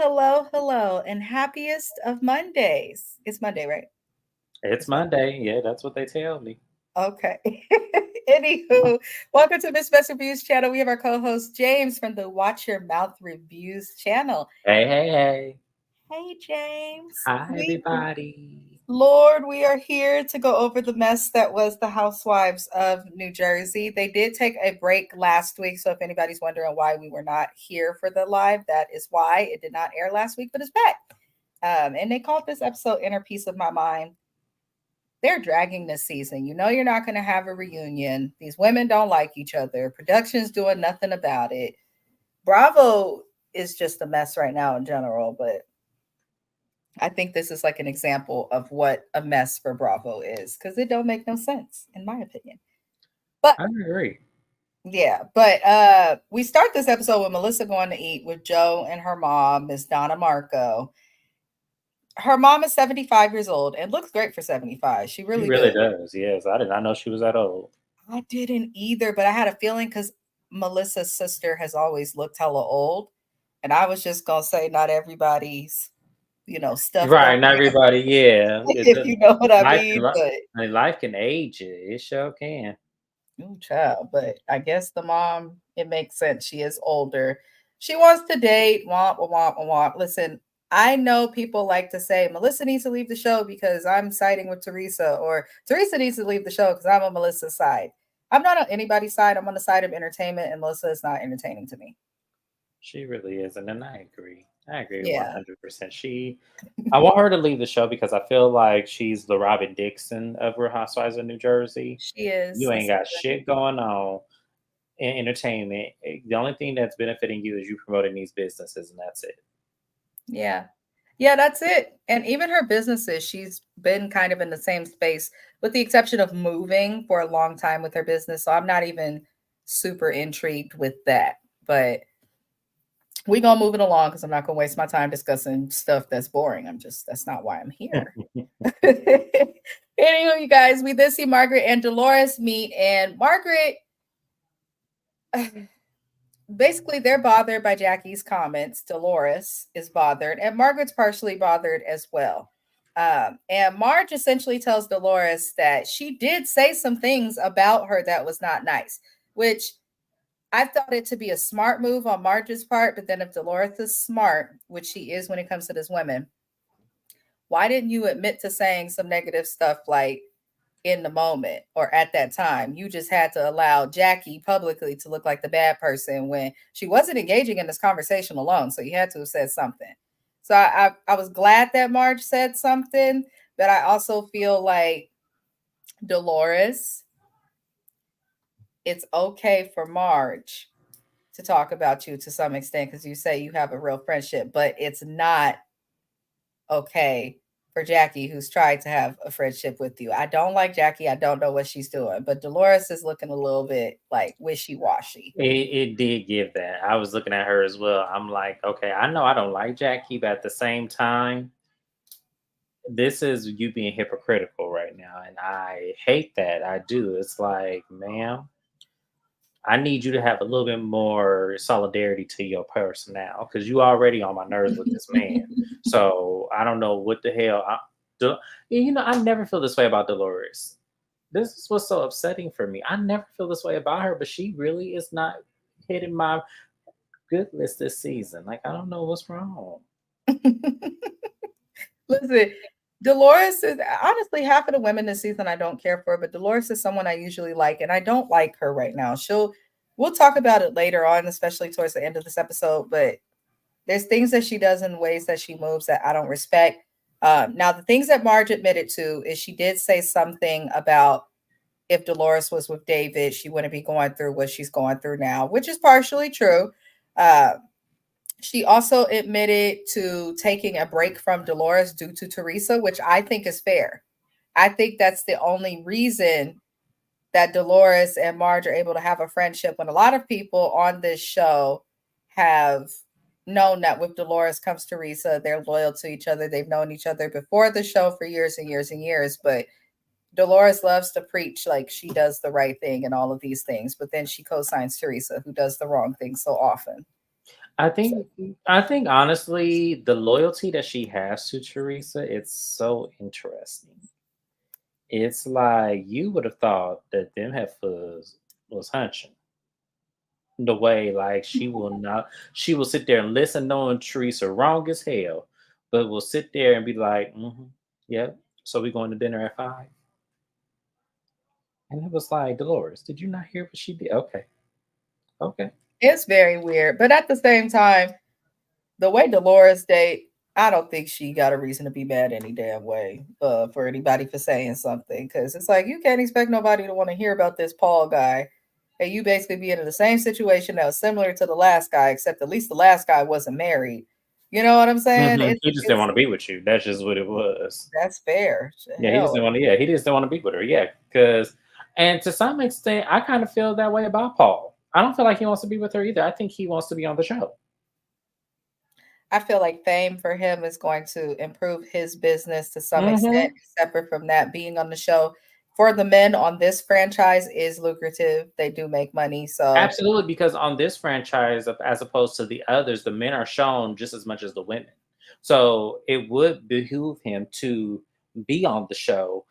hello, and happiest of Mondays. It's Monday, right? It's It's Monday. Monday. Yeah, that's what they tell me. Okay. Anywho, welcome to Miss Best Reviews channel. We have our co-host James from the Watch Your Mouth Reviews channel. Hey, hey, hey. Hey, James. Hi, everybody. Lord, we are here to go over the mess that was the Housewives of New Jersey. They did take a break last week, so if anybody's wondering why we were not here for the live, that is why it did not air last week, but it's back. And they called this episode Inner Peace of My Mind. They're dragging this season. You know, you're not going to have a reunion. These women don't like each other. Production's doing nothing about it. Bravo is just a mess right now in general, but I think this is like an example of what a mess for Bravo is because it don't make no sense, in my opinion. But I agree. yeah, but we start this episode with Melissa going to eat with Joe and her mom, Miss Donna Marco. Her mom is 75 years old and looks great for 75. She She really really do. does. Yes, I did not know she was that old. I didn't either, but I had a feeling because Melissa's sister has always looked hella old. And I was just gonna say not everybody's, stuff Right, don't not everybody. Yeah, it if does. you know what I Life mean. can, li- But I mean, life can age you. It sure can. ooh, child. But I guess the mom, it makes sense. She is older. She wants to date. Womp, womp, womp, womp. Listen, I know people like to say Melissa needs to leave the show because I'm siding with Teresa, or Teresa needs to leave the show because I'm on Melissa's side. I'm not on anybody's side. I'm on the side of entertainment, and Melissa is not entertaining to me. She really is, and then I agree. I agree Yeah, 100%. I want her to leave the show because I feel like she's the Robin Dixon of Real Housewives of New Jersey. she is. You ain't That's got exactly. shit going on in entertainment. The only thing that's benefiting you is you promoting these businesses, and that's it. Yeah. Yeah, that's it. And even her businesses, she's been kind of in the same space, with the exception of moving for a long time with her business. So I'm not even super intrigued with that. But we gonna move it along because I'm not gonna waste my time discussing stuff that's boring. That's not why I'm here. Anywho, you guys, we did see Margaret and Dolores meet, and Margaret basically they're bothered by Jackie's comments. Dolores is bothered, and Margaret's partially bothered as well. And Marge essentially tells Dolores that she did say some things about her that was not nice, which I thought it to be a smart move on Marge's part. But then, if Dolores is smart, which she is when it comes to this women, why didn't you admit to saying some negative stuff like in the moment or at that time? You just had to allow Jackie publicly to look like the bad person when she wasn't engaging in this conversation alone. So you had to have said something. So I was glad that Marge said something, but I also feel like Dolores, it's okay for Marge to talk about you to some extent because you say you have a real friendship, but it's not okay for Jackie, who's tried to have a friendship with you. I don't like Jackie. I don't know what she's doing, but Dolores is looking a little bit like wishy washy. It did give that. I was looking at her as well. I'm like, okay, I know I don't like Jackie, but at the same time, this is you being hypocritical right now, and I hate that. I do. It's like, ma'am, I need you to have a little bit more solidarity to your person now, because you already on my nerves with this man. So I don't know what the hell. I never feel this way about Dolores. This is what's so upsetting for me. I never feel this way about her, but she really is not hitting my good list this season. Like, I don't know what's wrong. Listen, Dolores is honestly half of the women this season I don't care for, but Dolores is someone I usually like, and I don't like her right now. We'll talk about it later on, especially towards the end of this episode, but there's things that she does in ways that she moves that I don't respect. Now, the things that Marge admitted to is she did say something about if Dolores was with David, she wouldn't be going through what she's going through now, which is partially true. Uh, she also admitted to taking a break from Dolores due to Teresa, which I think is fair. I think that's the only reason that Dolores and Marge are able to have a friendship when a lot of people on this show have known that with Dolores comes Teresa. They're loyal to each other. They've known each other before the show for years and years and years. But Dolores loves to preach like she does the right thing and all of these things, but then she co-signs Teresa, who does the wrong thing so often. I So think I think honestly, the loyalty that she has to Teresa, it's so interesting. It's like you would have thought that them heifers was hunching. The way like she will sit there and listen knowing Teresa wrong as hell, but will sit there and be like, yep. So we going to dinner at 5. And it was like, Dolores, did you not hear what she did? Okay. Okay. it's very weird. But at the same time, the way Dolores date, I don't think she got a reason to be mad any damn way for anybody for saying something. Because it's like you can't expect nobody to want to hear about this Paul guy. And you basically be in the same situation that was similar to the last guy, except at least the last guy wasn't married. You know what I'm saying? He just didn't want to be with you. That's just what it was. That's fair. Yeah, he just Hell, didn't want to. Yeah, he just didn't want to be with her. Yeah, because, and to some extent, I kind of feel that way about Paul. I don't feel like he wants to be with her either. I think he wants to be on the show. I feel like fame for him is going to improve his business to some extent, Hmm. separate from that being on the show. For the men on this franchise is lucrative. They do make money. So Absolutely, because on this franchise, as opposed to the others, the men are shown just as much as the women. So it would behoove him to be on the show,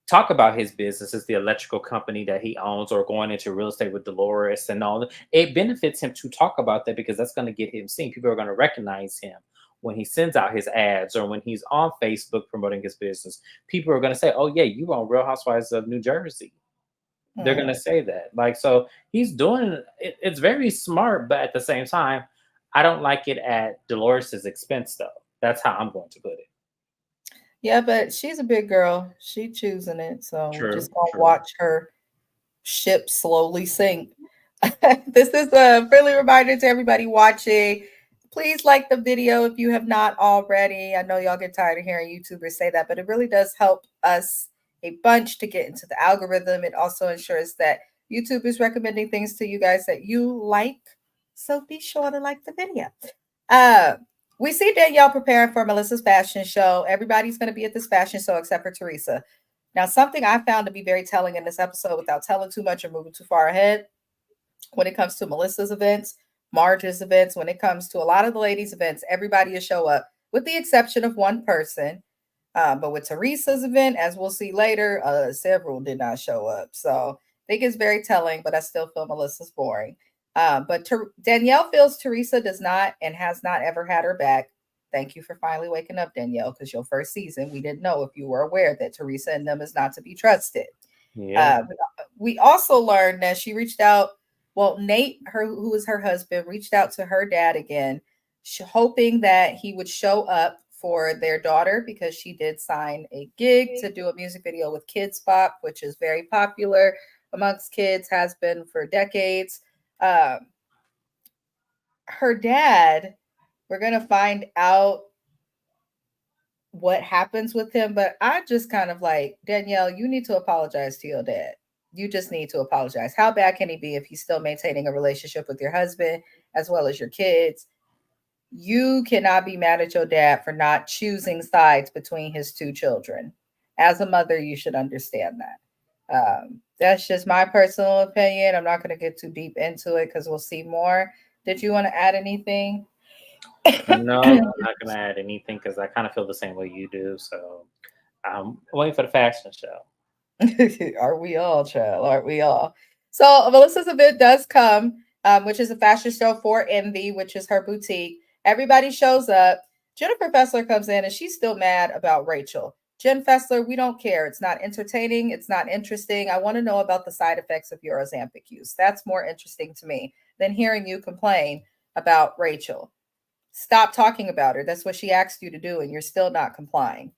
talk about his business as the electrical company that he owns, or going into real estate with Dolores and all that. It benefits him to talk about that because that's going to get him seen. People are going to recognize him when he sends out his ads or when he's on Facebook promoting his business. People are going to say, "Oh yeah, you on Real Housewives of New Jersey." They're going hmm. to say that. Like, so he's doing it, it's very smart, but at the same time, I don't like it at Dolores's expense though. That's how I'm going to put it. Yeah, but she's a big girl. She choosing it. So we True, just gonna true. watch her ship slowly sink. This is a friendly reminder to everybody watching. Please like the video if you have not already. I know y'all get tired of hearing YouTubers say that, but it really does help us a bunch to get into the algorithm. It also ensures that YouTube is recommending things to you guys that you like. So be sure to like the video. Uh, we see Danielle preparing for Melissa's fashion show. Everybody's going to be at this fashion show except for Teresa. Now, something I found to be very telling in this episode, without telling too much or moving too far ahead, when it comes to Melissa's events, Marge's events, when it comes to a lot of the ladies' events, everybody will show up, with the exception of one person. But with Teresa's event, as we'll see later, several did not show up. So I think it's very telling, but I still feel Melissa's boring. Danielle feels Teresa does not and has not ever had her back. Thank you for finally waking up, Danielle, because your first season, we didn't know if you were aware that Teresa and them is not to be trusted. Yeah. Uh, we also learned that she reached out. Well, Nate, who is her husband, reached out to her dad again, hoping that he would show up for their daughter because she did sign a gig to do a music video with Kids Bop, which is very popular amongst kids, has been for decades. Um, her dad, we're gonna find out what happens with him, but I just kind of like, Danielle, you need to apologize to your dad. You just need to apologize. How bad can he be if he's still maintaining a relationship with your husband as well as your kids? You cannot be mad at your dad for not choosing sides between his two children. As a mother, you should understand that. That's just my personal opinion. I'm not going to get too deep into it because we'll see more. Did you want to add anything? No, I'm not gonna add anything because I kind of feel the same way you do. So I'm waiting for the fashion show. Are we all, child? Aren't we all? So Melissa's event does come, which is a fashion show for Envy, which is her boutique. Everybody shows up. Jennifer Fessler comes in and she's still mad about Rachel. Jen Fessler, we don't care. It's not entertaining. It's not interesting. I want to know about the side effects of your Ozempic use. That's more interesting to me than hearing you complain about Rachel. Stop talking about her. That's what she asked you to do, and you're still not complying.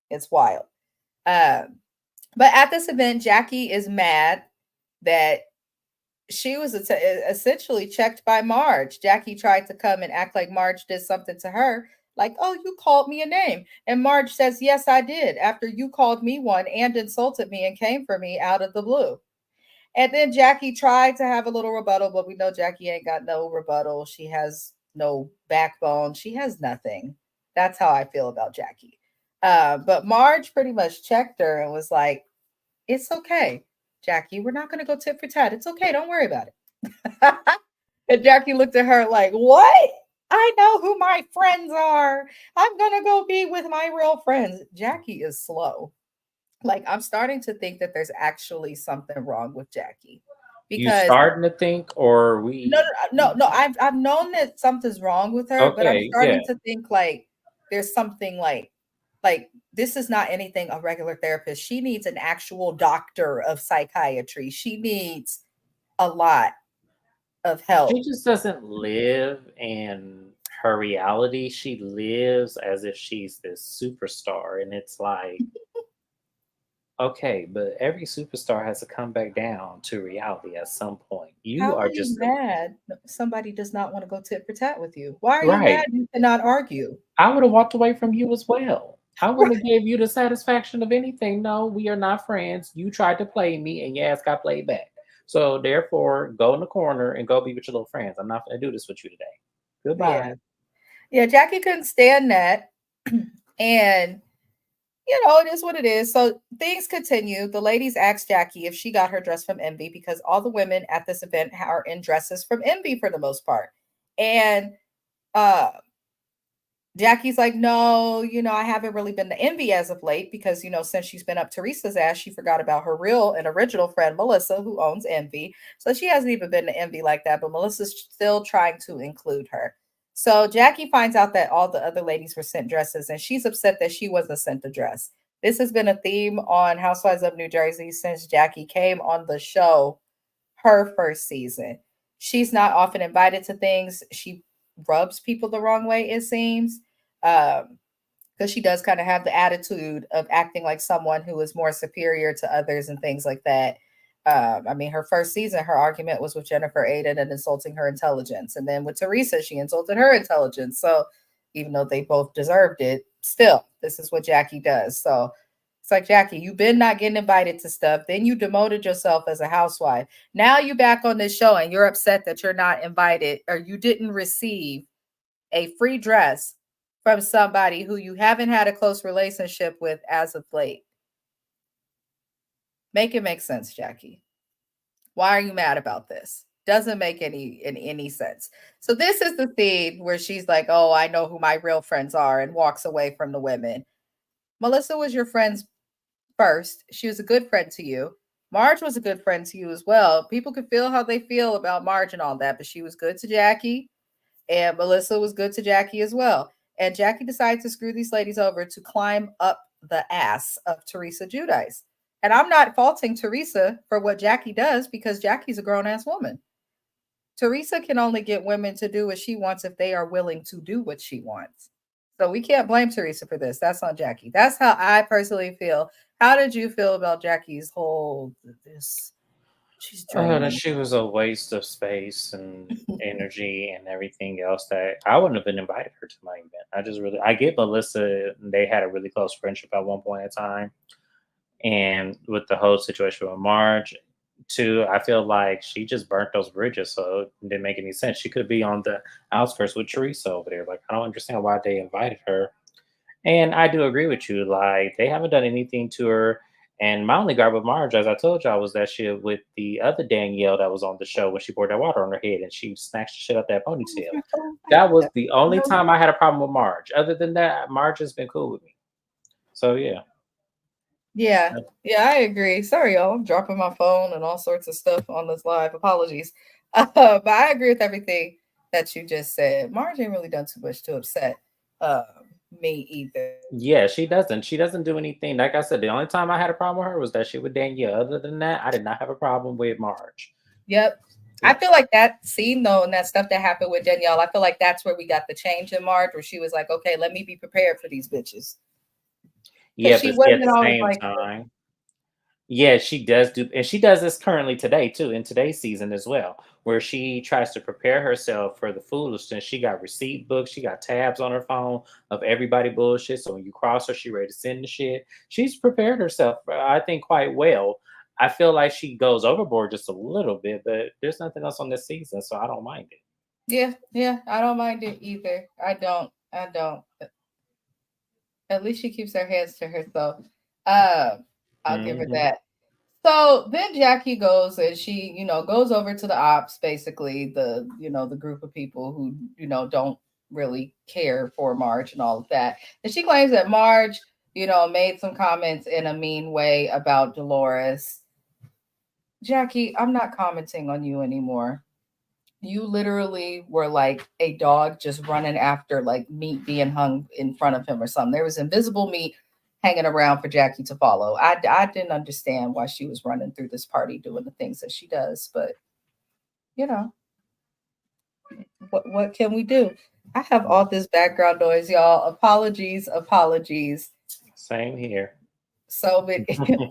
It's wild. Um, but at this event, Jackie is mad that she was essentially checked by Marge. Jackie tried to come and act like Marge did something to her, like, oh, you called me a name. And Marge says, yes, I did, after you called me one and insulted me and came for me out of the blue. And then Jackie tried to have a little rebuttal, but we know Jackie ain't got no rebuttal. She has no backbone. She has nothing. That's how I feel about Jackie. But Marge pretty much checked her and was like, it's okay, Jackie. We're not going to go tit for tat. It's okay. Don't worry about it. And Jackie looked at her like, "What? I know who my friends are. I'm gonna go be with my real friends." Jackie is slow. Like, I'm starting to think that there's actually something wrong with Jackie You because starting to think, or no, we? no. I've known that something's wrong with her, but I'm Okay, yeah. starting to think like there's something like this is not anything a regular therapist. She needs an actual doctor of psychiatry. She needs a lot of She help. just doesn't live in her reality. She lives as if she's this superstar, and it's like, okay, but every superstar has to come back down to reality at some point. You How are are you just mad somebody does not want to go tit for tat with you? Why are you mad right. you cannot argue? I would have walked away from you as well. I wouldn't have gave you the satisfaction of anything. No, we are not friends. You tried to play me, and your ass got played back. So therefore, go in the corner and go be with your little friends. I'm not going to do this with you today. Yeah. Goodbye. Yeah, Jackie couldn't stand that. And it is what it is. So things continue. The ladies asked Jackie if she got her dress from Envy because all the women at this event are in dresses from Envy for the most part. And uh Jackie's like, no, I haven't really been to Envy as of late because, since she's been up Teresa's ass, she forgot about her real and original friend, Melissa, who owns Envy. So she hasn't even been to Envy like that, but Melissa's still trying to include her. So Jackie finds out that all the other ladies were sent dresses and she's upset that she wasn't sent a dress. This has been a theme on Housewives of New Jersey since Jackie came on the show her first season. She's not often invited to things. She rubs people the wrong way, it seems. Because she does kind of have the attitude of acting like someone who is more superior to others and things like that. I mean, her first season, her argument was with Jennifer Aiden and insulting her intelligence. And then with Teresa, she insulted her intelligence. So even though they both deserved it, still, this is what Jackie does. So it's like, Jackie, you've been not getting invited to stuff. Then you demoted yourself as a housewife. Now you back on this show and you're upset that you're not invited or you didn't receive a free dress from somebody who you haven't had a close relationship with as of late. Make it make sense, Jackie. Why are you mad about this? Doesn't make any sense. So this is the scene where she's like, "Oh, I know who my real friends are," and walks away from the women. Melissa was your friend's first. She was a good friend to you. Marge was a good friend to you as well. People could feel how they feel about Marge and all that, but she was good to Jackie. And Melissa was good to Jackie as well. And Jackie decided to screw these ladies over to climb up the ass of Teresa Judice. And I'm not faulting Teresa for what Jackie does because Jackie's a grown ass woman. Teresa can only get women to do what she wants if they are willing to do what she wants. So we can't blame Teresa for this. That's on Jackie. That's how I personally feel. How did you feel about Jackie's whole this? She's That draining. she was a waste of space and energy and everything else. That I wouldn't have been invited her to my event. I get Melissa. They had a really close friendship at one point in time, and with the whole situation with Marge, too, I feel like she just burnt those bridges, so it didn't make any sense. She could be on the outskirts with Teresa over there. Like, I don't understand why they invited her. And I do agree with you. Like, they haven't done anything to her. And my only gripe with Marge, as I told y'all, was that shit with the other Danielle that was on the show when she poured that water on her head and she snatched the shit out that ponytail. That was the only time I had a problem with Marge. Other than that, Marge has been cool with me. So yeah. Yeah, yeah, I agree. Sorry, y'all. I'm dropping my phone and all sorts of stuff on this live. Apologies. But I agree with everything that you just said. Marge ain't really done too much to upset uh, me either. Yeah, she doesn't. She doesn't do anything. Like I said, the only time I had a problem with her was that shit with Danielle. Other than that, I did not have a problem with Marge. Yep. I Yeah. feel like that scene though, and that stuff that happened with Danielle, I feel like that's where we got the change in Marge, where she was like, okay, let me be prepared for these bitches. Because Yeah, she but see, at wasn't the always same like, time, yeah, she does do, and she does this currently today too, in today's season as well, where she tries to prepare herself for the foolishness. She got receipt books, she got tabs on her phone of everybody bullshit. So when you cross her, she ready to send the shit. She's prepared herself, I think, quite well. I feel like she goes overboard just a little bit, but there's nothing else on this season, so I don't mind it. yeah, yeah, I don't mind it either. I don't. At least she keeps her hands to herself. Uh, I'll give her Hmm. that. So then Jackie goes and she, goes over to the ops, basically the group of people who, don't really care for Marge and all of that. And she claims that Marge, made some comments in a mean way about Dolores. Jackie, I'm not commenting on you anymore. You literally were like a dog just running after like meat being hung in front of him or something. There was invisible meat hanging around for Jackie to follow. I didn't understand why she was running through this party doing the things that she does, but you know, what can we do? I have all this background noise, y'all. Apologies, apologies. Same here. So, but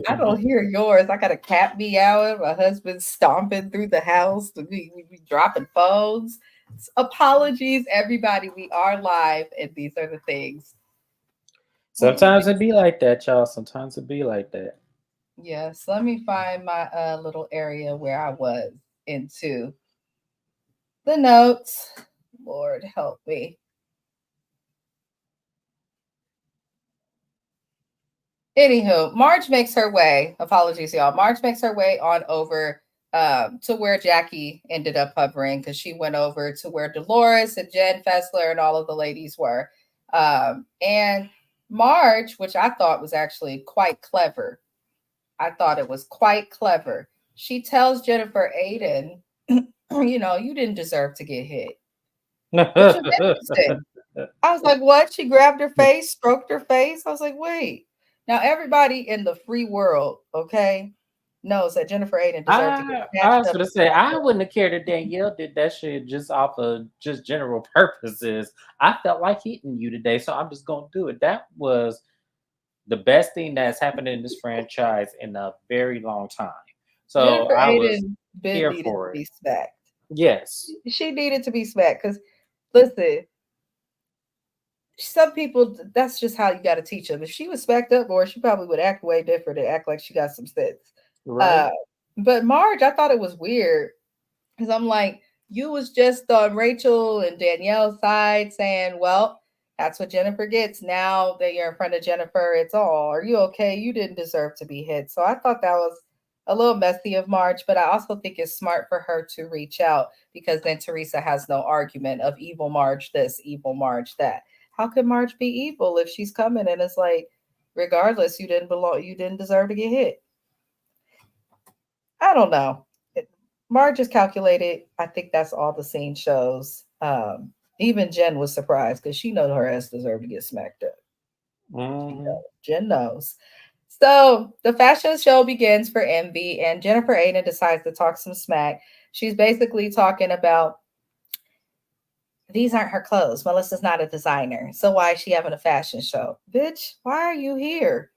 I don't hear yours. I got a cat meowing. My husband's stomping through the house. We be dropping phones. Apologies, everybody. We are live, and these are the things. What was Sometimes it? it be like that, y'all. Sometimes it be like that. Yes. Let me find my little area where I was into the notes. Lord help me. Anywho, Marge makes her way. Apologies, y'all. Marge makes her way on over to where Jackie ended up hovering because she went over to where Dolores and Jen Fessler and all of the ladies were. And Marge, which I thought was actually quite clever, I thought it was quite clever. She tells Jennifer Aiden, you didn't deserve to get hit, which was interesting. I was like, what? She grabbed her face, stroked her face. I was like, wait. Now everybody in the free world, okay, knows that Jennifer Aiden deserved to get I snatched was up gonna and say I trampled. wouldn't have cared if Danielle did that shit just off of just general purposes. I felt like hitting you today, so I'm just gonna do it. That was the best thing that's happened in this franchise in a very long time. So Jennifer I was Aiden been here needed to for it. be smacked. Yes. She needed to be smacked because, listen, some people, that's just how you got to teach them. If she was smacked up more, she probably would act way different and act like she got some sense. Right. Uh, but Marge, I thought it was weird because I'm like, you was just on Rachel and Danielle's side saying, well, that's what Jennifer gets. Now that you're in front of Jennifer, it's all, are you okay? You didn't deserve to be hit. So I thought that was a little messy of Marge, but I also think it's smart for her to reach out because then Teresa has no argument of evil Marge this, evil Marge that. How could Marge be evil if she's coming and it's like, regardless, you didn't deserve to get hit. I don't know. Marge is calculated. I think that's all the scene shows. Even Jen was surprised because she knows her ass deserved to get smacked up. She Hmm. knows. Jen knows. So the fashion show begins for Envy, and Jennifer Aiden decides to talk some smack. She's basically talking about these aren't her clothes. Melissa's not a designer. So why is she having a fashion show? Bitch, why are you here?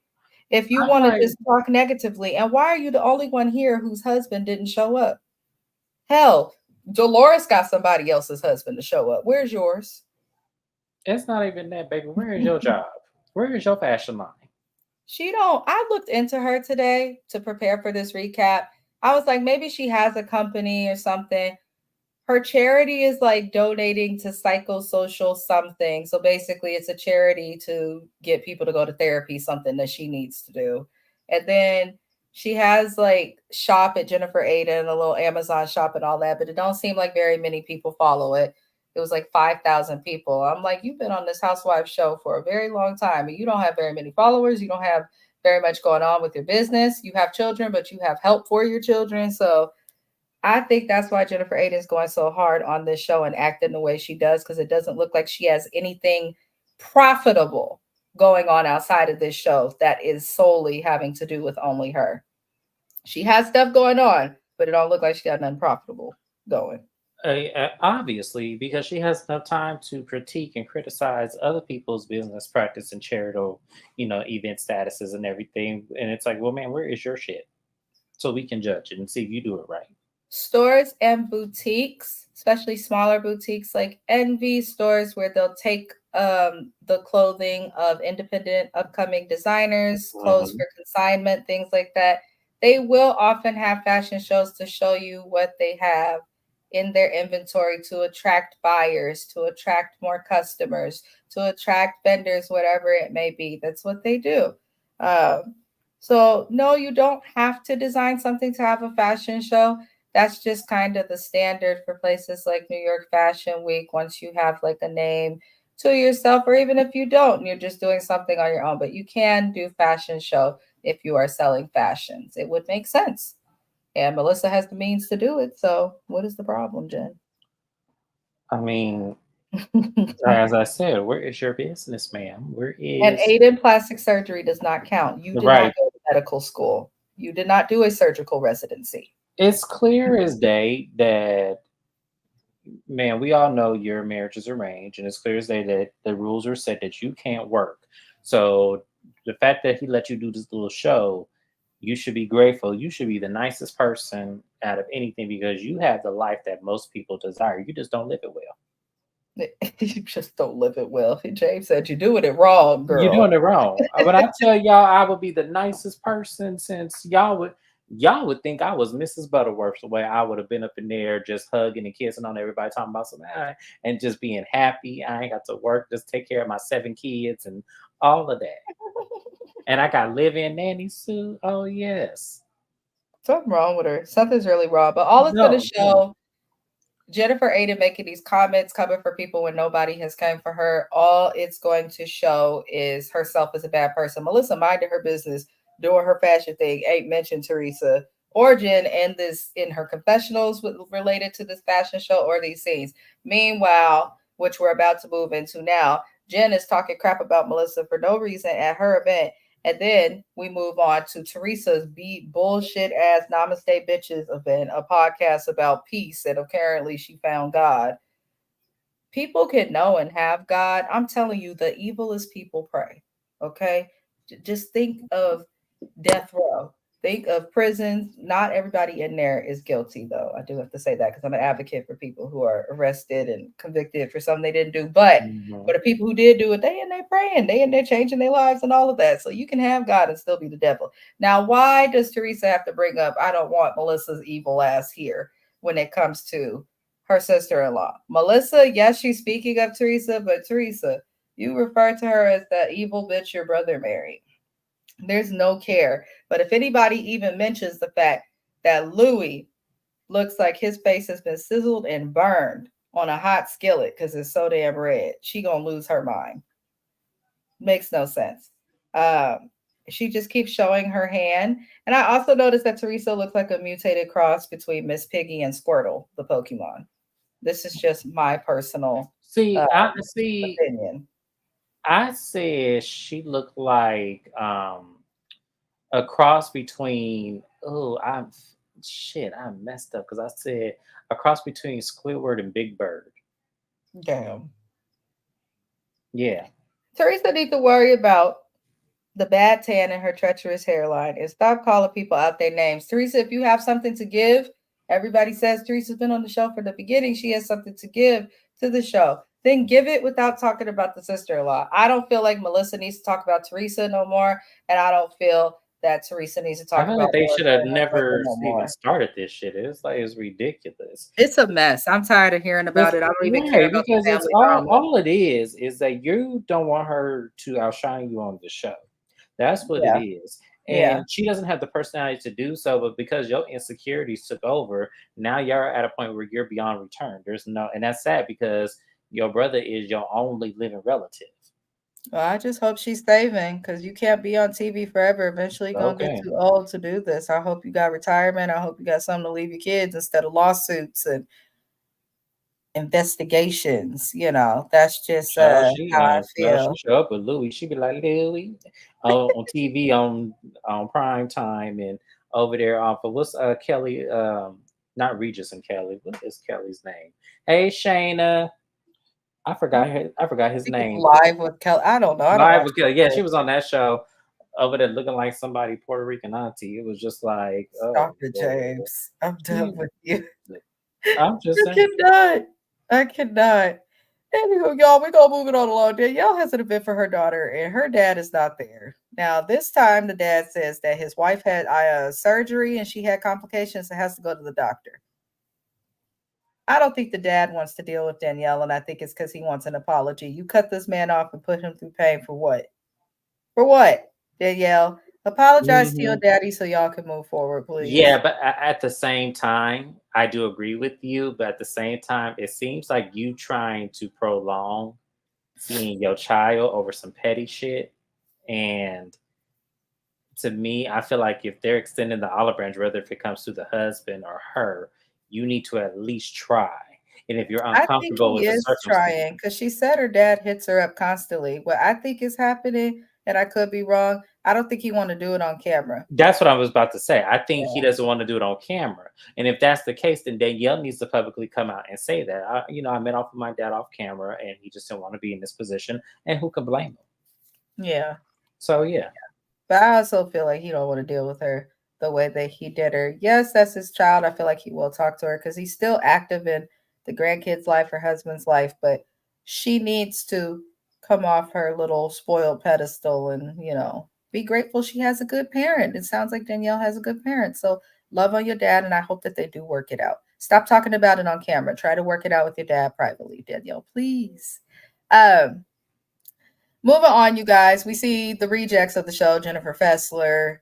If you I'm want to like, just talk negatively, and why are you the only one here whose husband didn't show up? Hell, Dolores got somebody else's husband to show up. Where's yours? it's not even that, baby. Where is your job? Where is your fashion line? She don't. I looked into her today to prepare for this recap. I was like, maybe she has a company or something. Her charity is like donating to psychosocial something. So basically, it's a charity to get people to go to therapy, something that she needs to do. And then she has like shop at Jennifer Aiden, a little Amazon shop and all that, but it don't seem like very many people follow it. It was like 5,000 people. I'm like, you've been on this housewife show for a very long time and you don't have very many followers. You don't have very much going on with your business. You have children, but you have help for your children. So I think that's why Jennifer Aiden is going so hard on this show and acting the way she does because it doesn't look like she has anything profitable going on outside of this show that is solely having to do with only her. She has stuff going on, but it don't look like she got nothing profitable going. Obviously, because she has enough time to critique and criticize other people's business practice and charitable, event statuses and everything. And it's like, well, man, where is your shit? So we can judge it and see if you do it right. Stores and boutiques, especially smaller boutiques like Envy stores where they'll take the clothing of independent upcoming designers, clothes Hmm. for consignment, things like that. They will often have fashion shows to show you what they have in their inventory to attract buyers, to attract more customers, to attract vendors, whatever it may be. That's what they do. Um, So, no, you don't have to design something to have a fashion show. That's just kind of the standard for places like New York Fashion Week once you have like a name to yourself, or even if you don't, and you're just doing something on your own. But you can do fashion show if you are selling fashions. It would make sense. And Melissa has the means to do it. So, what is the problem, Jen? I mean, as I said, where is your business, ma'am? Where And is aid in plastic surgery does not count. You did not right? go to medical school. You did not do a surgical residency. It's clear as day that, man, we all know your marriage is arranged, and it's clear as day that the rules are set that you can't work. So the fact that he let you do this little show, you should be grateful. You should be the nicest person out of anything because you have the life that most people desire. You just don't live it well. You just don't live it well. James said you're doing it wrong, You're girl. doing it wrong. When I tell y'all I would be the nicest person, since y'all would think I was Mrs. Butterworth, the way I would have been up in there just hugging and kissing on everybody, talking about some and just being happy. I ain't got to work, just take care of my 7 kids and all of that. And I got live-in nannies too. Oh yes. Something wrong with her. Something's really wrong. But all it's going to No, no. show Jennifer Aiden making these comments coming for people when nobody has come for her. All it's going to show is herself as a bad person. Melissa minded her business, doing her fashion thing, ain't mentioned Teresa or Jen in this in her confessionals related to this fashion show or these scenes. Meanwhile, which we're about to move into now, Jen is talking crap about Melissa for no reason at her event. And then we move on to Teresa's beat bullshit ass Namaste Bitches event, a podcast about peace. And apparently she found God. People can know and have God. I'm telling you, the evilest people pray. Okay? Just think of death row. Think of prisons. Not everybody in there is guilty, though. I do have to say that because I'm an advocate for people who are arrested and convicted for something they didn't do. But for Mhm. the people who did do it, they in there praying, they in there changing their lives and all of that. So you can have God and still be the devil. Now, why does Teresa have to bring up, I don't want Melissa's evil ass here when it comes to her sister in law? Melissa, yes, she's speaking of Teresa, but Teresa, you refer to her as the evil bitch your brother married. There's no care. But if anybody even mentions the fact that Louis looks like his face has been sizzled and burned on a hot skillet because it's so damn red, she gonna lose her mind. Makes no sense. Um, she just keeps showing her hand. And I also noticed that Teresa looks like a mutated cross between Miss Piggy and Squirtle, the Pokemon. This is just my personal See, I um, see. opinion. I said she looked like a cross between, oh, I'm shit, I messed up because I said a cross between Squidward and Big Bird. Damn. Yeah. Teresa needs to worry about the bad tan and her treacherous hairline and stop calling people out their names. Teresa, if you have something to give, everybody says Teresa's been on the show from the beginning. She has something to give to the show. Then give it without talking about the sister in law. I don't feel like Melissa needs to talk about Teresa no more. And I don't feel that Teresa needs to I talk feel about like they should Melissa have and her brother never no even more. started this shit. It's ridiculous. It's a mess. I'm tired of hearing That's about it. I don't even care right, about because the it's family all drama. all it is that you don't want her to outshine you on the show. That's what it Yeah. is. Yeah. And she doesn't have the personality to do so, but because your insecurities took over, now you're at a point where you're beyond return. There's no, and that's sad because your brother is your only living relative. Well, I just hope she's saving because you can't be on TV forever. Eventually, you're gonna get Okay. too old to do this. I hope you got retirement. I hope you got something to leave your kids instead of lawsuits and investigations. That's just how I Child, she feel. show up with Louis. She be like Louis on TV on prime time and over there off of what's Kelly not Regis and Kelly. What is Kelly's name? Hey Shayna. I forgot his She was name. live with Kelly. I don't know. I don't Live watch with Kelly. Yeah, it. she was on that show over there looking like somebody Puerto Rican auntie. It was just like, oh Stop it, Lord. James. I'm done Hmm. with you. I'm just I saying. cannot. I cannot. Anywho, y'all, we're gonna move it on along. Danielle has an event for her daughter, and her dad is not there. Now, this time the dad says that his wife had surgery and she had complications and has to go to the doctor. I don't think the dad wants to deal with Danielle, and I think it's because he wants an apology. You cut this man off and put him through pain for what? For what, Danielle? Apologize to your Mhm. daddy so y'all can move forward, Yeah, please. but at the same time, I do agree with you. But at the same time, it seems like you trying to prolong seeing your child over some petty shit. And to me, I feel like if they're extending the olive branch, whether if it comes to the husband or her, you need to at least try. And if you're I think uncomfortable he with the is circumstance, trying because she said her dad hits her up constantly. What I think is happening, and I could be wrong, I don't think he want to do it on camera. that's what I was about to say. I think he Yeah. doesn't want to do it on camera. And if that's the case, then Danielle needs to publicly come out and say that. I met off with my dad off camera and he just didn't want to be in this position. And who can blame him? Yeah. So, yeah. But I also feel like he don't want to deal with her the way that he did her. Yes, that's his child. I feel like he will talk to her because he's still active in the grandkid's life, her husband's life, but she needs to come off her little spoiled pedestal and, be grateful she has a good parent. It sounds like Danielle has a good parent. So love on your dad, and I hope that they do work it out. Stop talking about it on camera. Try to work it out with your dad privately, Danielle, please. Um, Moving on, you guys, we see the rejects of the show: Jennifer Fessler,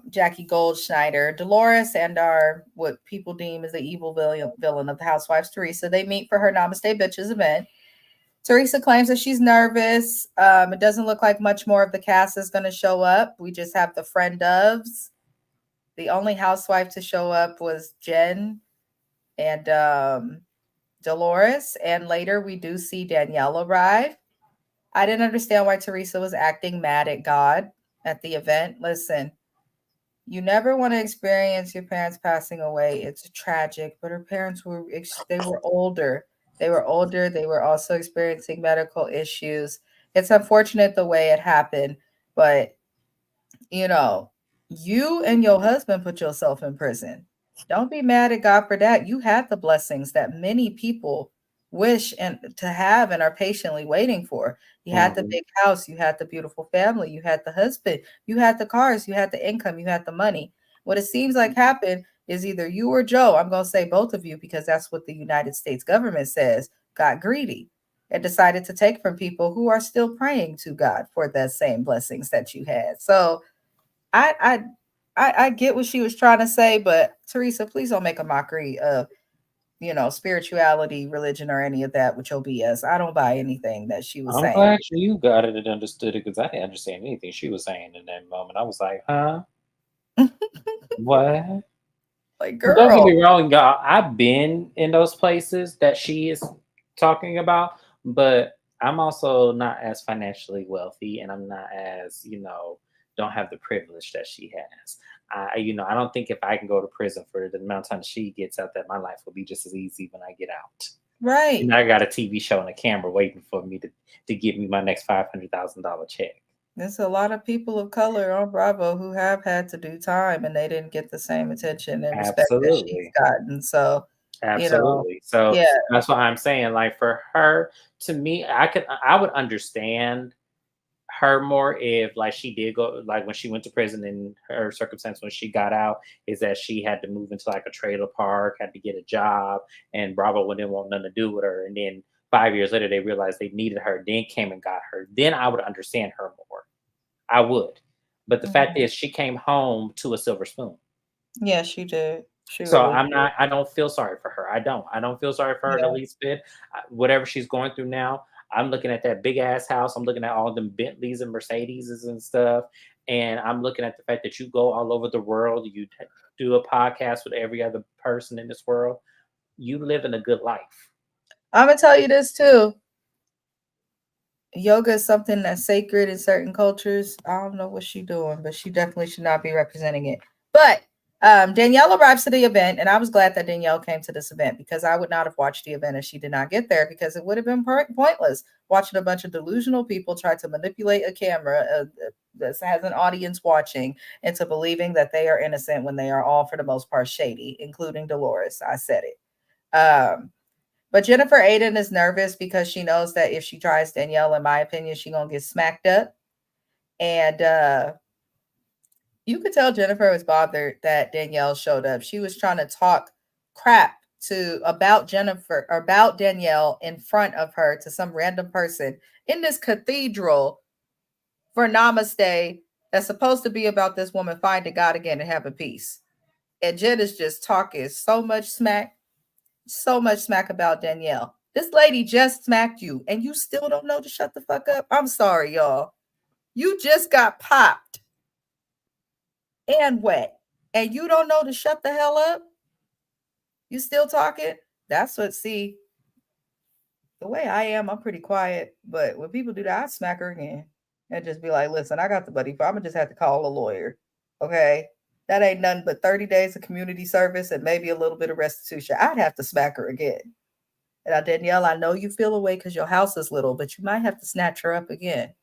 Jackie Goldschneider, Dolores, and our what people deem as the evil villain of the Housewives, Teresa. They meet for her Namaste Bitches event. Teresa claims that she's nervous. It doesn't look like much more of the cast is going to show up. We just have the friend ofs. The only housewife to show up was Jen and Dolores, and later we do see Danielle arrive. I didn't understand why Teresa was acting mad at God at the event. Listen, you never want to experience your parents passing away. It's tragic, but her parents they were older. They were older. They were also experiencing medical issues. It's unfortunate the way it happened, but you know, you and your husband put yourself in prison. Don't be mad at God for that. You had the blessings that many people wish and to have and are patiently waiting for. You had the Mhm. big house, you had the beautiful family, you had the husband, you had the cars, you had the income, you had the money. What it seems like happened is either you or Joe, I'm going to say both of you because that's what the United States government says, got greedy and decided to take from people who are still praying to God for the same blessings that you had. So, I I I get what she was trying to say, but Teresa, please don't make a mockery of, spirituality, religion, or any of that with your BS. I don't buy anything that she was I'm saying. glad you got it and understood it because I didn't understand anything she was saying in that moment. I was like, huh? What? Like, Don't get girl, me wrong, y'all. I've been in those places that she is talking about, but I'm also not as financially wealthy and I'm not as, don't have the privilege that she has. I don't think if I can go to prison for the amount of time she gets out, that my life will be just as easy when I get out. right? And I got a TV show and a camera waiting for me to give me my next $500,000 check. There's a lot of people of color on Bravo who have had to do time and they didn't get the same attention and respect that she's Absolutely. gotten. So, you know, Absolutely. So yeah, that's what I'm saying. Like for her, to me, I would understand her more if like she did go like when she went to prison and her circumstance when she got out is that she had to move into like a trailer park, had to get a job, and Bravo didn't want nothing to do with her. And then 5 years later they realized they needed her, then came and got her. Then I would understand her more. I would. But the fact mhm. is she came home to a silver spoon. Yeah, she did. She So really did. I don't feel sorry for her. I don't. I don't feel sorry for her the Yeah. least bit. Whatever she's going through now, I'm looking at that big ass house. I'm looking at all them Bentleys and Mercedes and stuff. And I'm looking at the fact that you go all over the world. You do a podcast with every other person in this world. You live in a good life. I'm gonna tell you this too. Yoga is something that's sacred in certain cultures. I don't know what she's doing, but she definitely should not be representing it. But Danielle arrives to the event, and I was glad that Danielle came to this event because I would not have watched the event if she did not get there because it would have been pointless watching a bunch of delusional people try to manipulate a camera that has an audience watching into believing that they are innocent when they are all, for the most part, shady, including Dolores. I said it. But Jennifer Aiden is nervous because she knows that if she tries Danielle, in my opinion, she gonna get smacked up. And you could tell Jennifer was bothered that Danielle showed up. She was trying to talk crap to about Jennifer or about Danielle in front of her to some random person in this cathedral for Namaste. that's supposed to be about this woman finding God again and having peace. And Jen is just talking so much smack about Danielle. This lady just smacked you, and you still don't know to shut the fuck up. I'm sorry, y'all. You just got popped and wet, and you don't know to shut the hell up. You still talking? That's what. See, the way I am, I'm pretty quiet. But when people do that, I smack her again and just be like, "Listen, I got the buddy. I'm gonna just have to call a lawyer. Okay, that ain't nothing but 30 days of community service and maybe a little bit of restitution. I'd have to smack her again." And Danielle, I know you feel away because your house is little, but you might have to snatch her up again.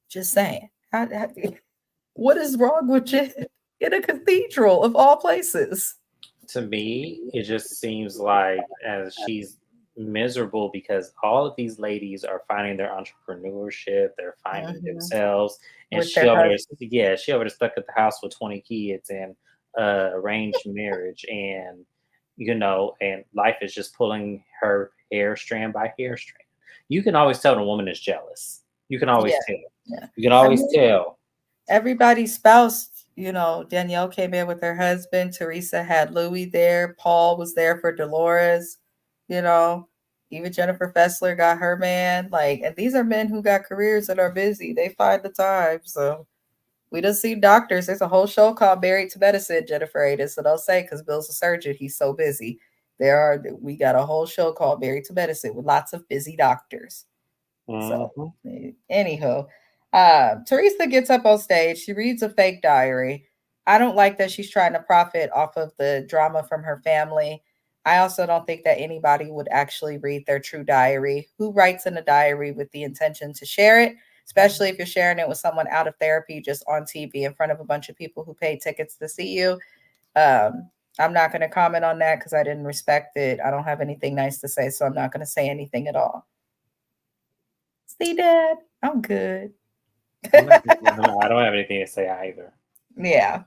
Just saying. What is wrong with you in a cathedral of all places? To me, it just seems like as she's miserable because all of these ladies are finding their entrepreneurship, they're finding Mhm. themselves, and With their husband. she over there stuck at the house with 20 kids and arranged marriage, and and life is just pulling her hair strand by hair strand. You can always tell when a woman is jealous. You can always Yeah, tell. yeah. You can I always mean, tell. everybody's spouse, Danielle came in with her husband. Teresa had Louis there. Paul was there for Dolores. You know, even Jennifer Fessler got her man. Like, and these are men who got careers and are busy. They find the time. So we just see doctors. There's a whole show called Married to Medicine, Jennifer Aiden. So don't say because Bill's a surgeon, he's so busy. We got a whole show called Married to Medicine with lots of busy doctors. So, Mhm. anywho, Teresa gets up on stage. She reads a fake diary. I don't like that she's trying to profit off of the drama from her family. I also don't think that anybody would actually read their true diary. Who writes in a diary with the intention to share it, especially if you're sharing it with someone out of therapy, just on TV in front of a bunch of people who paid tickets to see you? Um, I'm not going to comment on that because I didn't respect it. I don't have anything nice to say, so I'm not going to say anything at all. See, Dad, I'm good. I don't have anything to say either. Yeah.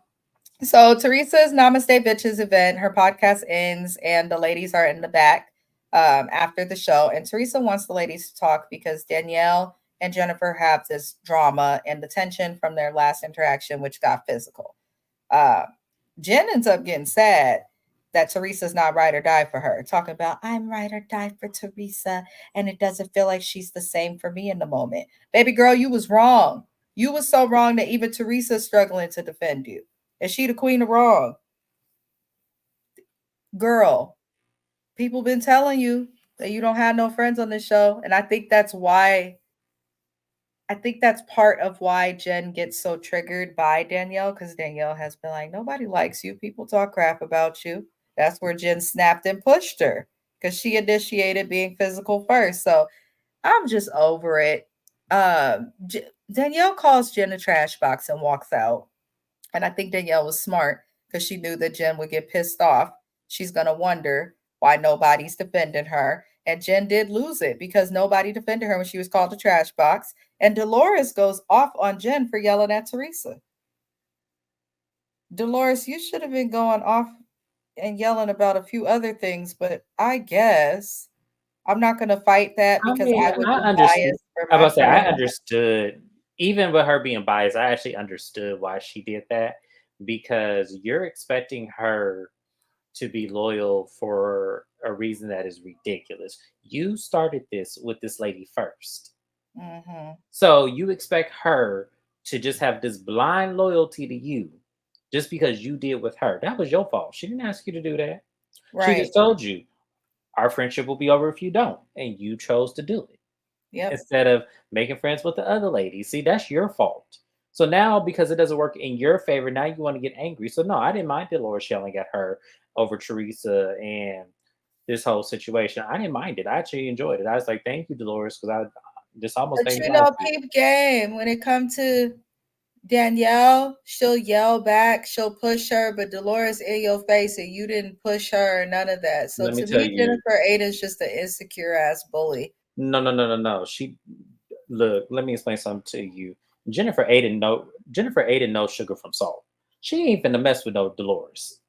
So Teresa's Namaste Bitches event, her podcast ends, and the ladies are in the back after the show. And Teresa wants the ladies to talk because Danielle and Jennifer have this drama and the tension from their last interaction, which got physical. Uh, Jen ends up getting sad that Teresa's not ride or die for her, talking about, I'm ride or die for Teresa, and it doesn't feel like she's the same for me in the moment. Baby girl, you was wrong. You was so wrong that even Teresa's struggling to defend you. Is she the queen of wrong? Girl, people been telling you that you don't have no friends on this show. And I think that's part of why Jen gets so triggered by Danielle, because Danielle has been like, nobody likes you. People talk crap about you. That's where Jen snapped and pushed her because she initiated being physical first. So I'm just over it. Danielle calls Jen a trash box and walks out. And I think Danielle was smart because she knew that Jen would get pissed off. She's going to wonder why nobody's defending her. And Jen did lose it because nobody defended her when she was called a trash box. And Dolores goes off on Jen for yelling at Teresa. Dolores, you should have been going off and yelling about a few other things, but I guess I'm not going to fight that I because mean, I would I be understood. biased for I my was about to say I friend. understood, even with her being biased. I actually understood why she did that because you're expecting her to be loyal for a reason that is ridiculous. You started this with this lady first, Hmm. so you expect her to just have this blind loyalty to you just because you did with her. That was your fault. She didn't ask you to do that. She Right. just told you our friendship will be over if you don't, and you chose to do it Yep. instead of making friends with the other ladies. See, that's your fault. So now, because it doesn't work in your favor, now you want to get angry. So no, I didn't mind Dolores yelling at her over Teresa and this whole situation. I didn't mind it. I actually enjoyed it. I was like, "Thank you, Dolores," because I just almost But made me mad at you. peep game when it comes to Danielle, she'll yell back, she'll push her, but Dolores in your face and you didn't push her or none of that. So Let me to tell me, you, Jennifer Aiden's just an insecure ass bully. no, no, no, no, no. She look. Let me explain something to you. Jennifer Aiden knows sugar from salt. She ain't finna mess with no Dolores.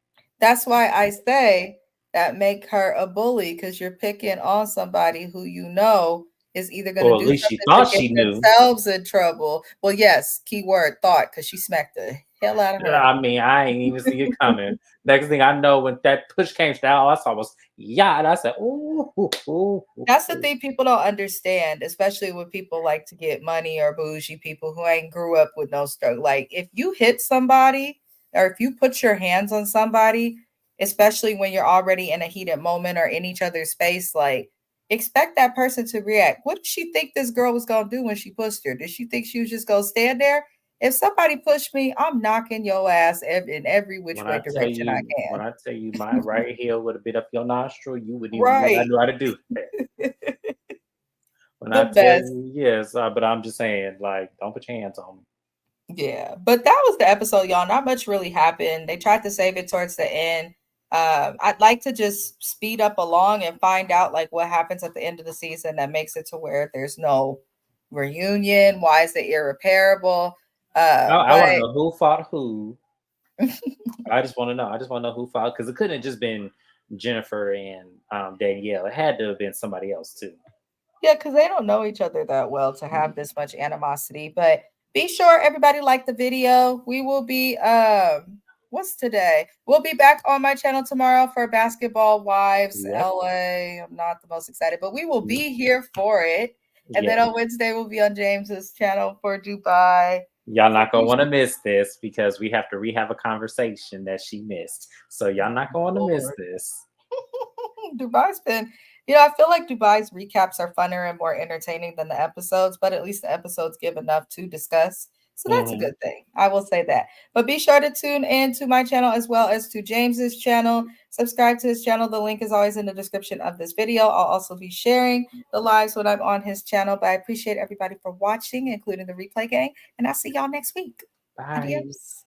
That's why I say that make her a bully because you're picking on somebody who you know is either going to Or at do least she something to thought get she knew. themselves in trouble. Well, yes, keyword thought, because she smacked the hell out of Yeah, her. I mean, I ain't even see it coming. Next thing I know, when that push came down, all I saw was yeah, and I said, "Ooh, ooh, ooh, ooh, That's the ooh." thing people don't understand, especially when people like to get money or bougie people who ain't grew up with no struggle. Like if you hit somebody or if you put your hands on somebody, especially when you're already in a heated moment or in each other's space, like expect that person to react. What did she think this girl was gonna do when she pushed her? Did she think she was just gonna stand there? If somebody pushed me, I'm knocking your ass in every which way direction I When can. I tell you my right heel would have been up your nostril, you wouldn't even know I Right. knew how to do that. When I The tell best. you, yes, but I'm just saying, like, don't put your hands on me. Yeah, but that was the episode, y'all. Not much really happened. They tried to save it towards the end. I'd like to just speed up along and find out like what happens at the end of the season that makes it to where there's no reunion. Why is it irreparable? I want to But know who fought who. I just want to know. I just want to know who fought because it couldn't have just been Jennifer and Danielle. It had to have been somebody else too. yeah, because they don't know each other that well to have this much animosity. But be sure everybody liked the video. We will be what's today? We'll be back on my channel tomorrow for Basketball Wives Yep. LA. I'm not the most excited, but we will be here for it. And then Yeah. on Wednesday we'll be on James's channel for Dubai. Y'all So not gonna want to miss this because we have to rehab a conversation that she missed. So y'all not gonna want to miss Lord. this. Dubai's been, I feel like Dubai's recaps are funner and more entertaining than the episodes, but at least the episodes give enough to discuss. So that's a Hmm. good thing. I will say that. But be sure to tune in to my channel as well as to James's channel. Subscribe to his channel. The link is always in the description of this video. I'll also be sharing the lives when I'm on his channel. But I appreciate everybody for watching, including the replay gang. And I'll see y'all next week. Bye. Adios.